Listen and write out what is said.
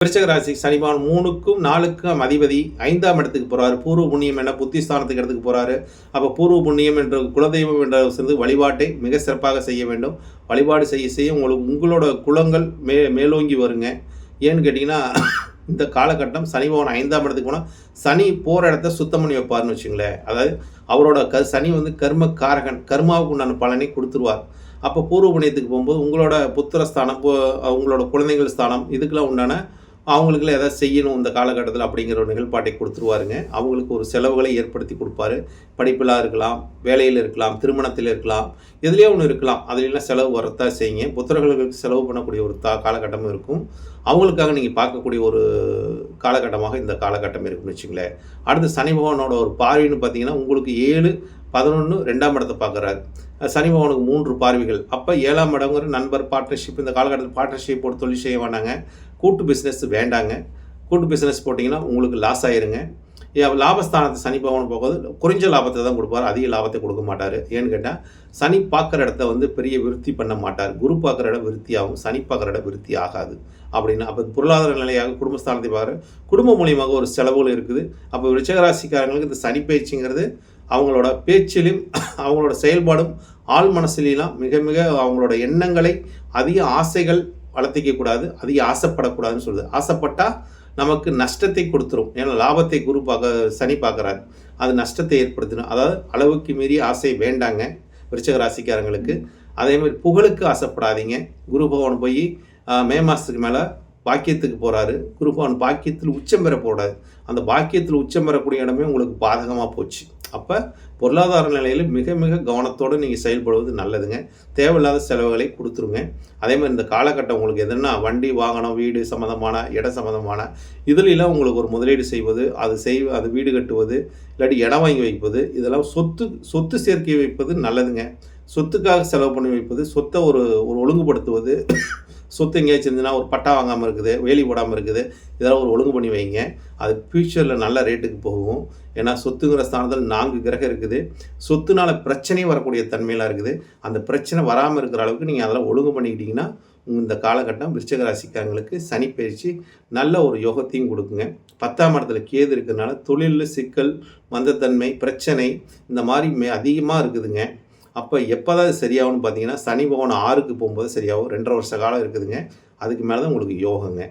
விருச்சிக ராசி சனி பகவான் 3க்கும் 4க்கும் அதிபதி 5ஆம் இடத்துக்கு போகிறாரு. பூர்வ புண்ணியம் என புத்திஸ்தானத்துக்கு இடத்துக்கு போகிறாரு. அப்போ பூர்வ புண்ணியம் என்ற குலதெய்வம் என்ற சேர்ந்து வழிபாட்டை மிக சிறப்பாக செய்ய வேண்டும். வழிபாடு செய்ய செய்ய உங்களோட குலங்கள் மேலோங்கி வருங்க. ஏன்னு கேட்டிங்கன்னா இந்த காலகட்டம் சனி பகவான் 5ஆம் இடத்துக்கு போனால் சனி போகிற இடத்த சுத்தம் பண்ணி வைப்பார்னு வச்சுங்களேன். அதாவது அவரோட சனி வந்து கர்ம காரகன், கர்மாவுக்கு உண்டான பலனை கொடுத்துருவார். அப்போ பூர்வ புண்ணியத்துக்கு போகும்போது உங்களோட புத்திரஸ்தானம், உங்களோட குழந்தைகள் ஸ்தானம், இதுக்கெல்லாம் உண்டான அவங்களுக்குலாம் எதாவது செய்யணும் இந்த காலகட்டத்தில் அப்படிங்கிற ஒரு நிகழ்பாட்டை கொடுத்துருவாருங்க. அவங்களுக்கு ஒரு செலவுகளை ஏற்படுத்தி கொடுப்பாரு. படிப்பில் இருக்கலாம், வேலையில் இருக்கலாம், திருமணத்தில் இருக்கலாம், எதுலேயே ஒன்று இருக்கலாம். அதுலாம் செலவு வரத்தான் செய்யுங்க. புத்திரர்களுக்கு செலவு பண்ணக்கூடிய ஒரு காலகட்டமும் இருக்கும். அவங்களுக்காக நீங்கள் பார்க்கக்கூடிய ஒரு காலகட்டமாக இந்த காலகட்டம் இருக்குன்னு வச்சுங்களேன். அடுத்து சனி பகவானோட ஒரு பார்வைன்னு பார்த்தீங்கன்னா உங்களுக்கு 7, 11, 2ஆம் இடத்தை பார்க்குறாரு. சனி பகவானுக்கு 3 பார்வைகள். அப்போ 7ஆம் இடங்கிற நண்பர், பார்ட்னர்ஷிப், இந்த காலகட்டத்தில் பார்ட்னர்ஷிப் போட்டு தொழில் செய்ய வேண்டாங்க. கூட்டு பிஸ்னஸ் வேண்டாங்க. கூட்டு பிஸ்னஸ் போட்டிங்கன்னா உங்களுக்கு லாஸ் ஆயிருங்க. லாபஸ்தானத்தை சனி பகவான் போகும்போது குறைஞ்ச லாபத்தை தான் கொடுப்பார், அதிக லாபத்தை கொடுக்க மாட்டார். ஏன்னு கேட்டால் சனி பார்க்குற இடத்த வந்து பெரிய விருத்தி பண்ண மாட்டார். குரு பார்க்குற இடம் விருத்தி ஆகும், சனி பார்க்குற இடம் விருத்தி ஆகாது. அப்படின்னா அப்போ பொருளாதார நிலையாக குடும்பஸ்தானத்தை பார்க்குற குடும்பம் மூலியமாக ஒரு செலவுகள் இருக்குது. அப்போ விருச்சிகராசிக்காரங்களுக்கு இந்த சனி பயிற்சிங்கிறது அவங்களோட பேச்சிலும் அவங்களோட செயல்பாடும் ஆள் மனசிலாம் மிக மிக அவங்களோட எண்ணங்களை அதிக ஆசைகள் வளர்த்திக்கக்கூடாது, அதிக ஆசைப்படக்கூடாதுன்னு சொல்லுது. ஆசைப்பட்டால் நமக்கு நஷ்டத்தை கொடுத்துரும். ஏன்னா லாபத்தை சனி பார்க்குறாரு, அது நஷ்டத்தை ஏற்படுத்தணும். அதாவது அளவுக்கு மீறி ஆசை வேண்டாங்க விருச்சிக ராசிக்காரங்களுக்கு. அதேமாதிரி புகழுக்கு ஆசைப்படாதீங்க. குரு பகவான் போய் மே மாதத்துக்கு மேலே பாக்கியத்துக்கு போகிறாரு. குரு பகவான் பாக்கியத்தில் உச்சம் பெற போடாது. அந்த பாக்கியத்தில் உச்சம் பெறக்கூடிய இடமே உங்களுக்கு பாதகமாக போச்சு. அப்போ பொருளாதார நிலையில் மிக மிக கவனத்தோடு நீங்கள் செயல்படுவது நல்லதுங்க. தேவையில்லாத செலவுகளை கொடுத்துருங்க. அதே மாதிரி இந்த காலகட்டம் உங்களுக்கு எதுனா வண்டி, வாகனம், வீடு சம்மந்தமான, இடம் சம்மந்தமான இதுலாம் உங்களுக்கு ஒரு முதலீடு செய்வது, அது வீடு கட்டுவது, இல்லாட்டி இடம் வாங்கி வைப்பது, இதெல்லாம் சொத்து சேர்க்கை வைப்பது நல்லதுங்க. சொத்துக்காக செலவு பண்ணி வைப்பது, சொத்தை ஒரு ஒழுங்குபடுத்துவது, சொத்து எங்கேயாச்சும் இருந்துன்னா ஒரு பட்டா வாங்காமல் இருக்குது, வேலி போடாமல் இருக்குது, இதெல்லாம் ஒரு ஒழுங்கு பண்ணி வைங்க. அது ஃப்யூச்சரில் நல்ல ரேட்டுக்கு போகும். ஏன்னா சொத்துங்கிற ஸ்தானத்தில் 4 கிரகம் இருக்குது. சொத்துனால பிரச்சனையும் வரக்கூடிய தன்மையெல்லாம் இருக்குது. அந்த பிரச்சனை வராமல் இருக்கிற அளவுக்கு நீங்கள் அதெல்லாம் ஒழுங்கு பண்ணிக்கிட்டிங்கன்னா இந்த காலகட்டம் விருச்சிக ராசிக்காரங்களுக்கு சனி பயிற்சி நல்ல ஒரு யோகத்தையும் கொடுக்குங்க. 10ஆம் இடத்துல கேது இருக்கிறதுனால தொழிலில் சிக்கல், மந்தத்தன்மை, பிரச்சனை இந்த மாதிரி அதிகமாக இருக்குதுங்க. அப்போ எப்போ தான் சரியாகும்னு பார்த்தீங்கன்னா சனி பகவான் 6க்கு போகும்போது சரியாகும். 2.5 வருஷ காலம் இருக்குதுங்க. அதுக்கு மேலே தான் உங்களுக்கு யோகங்க.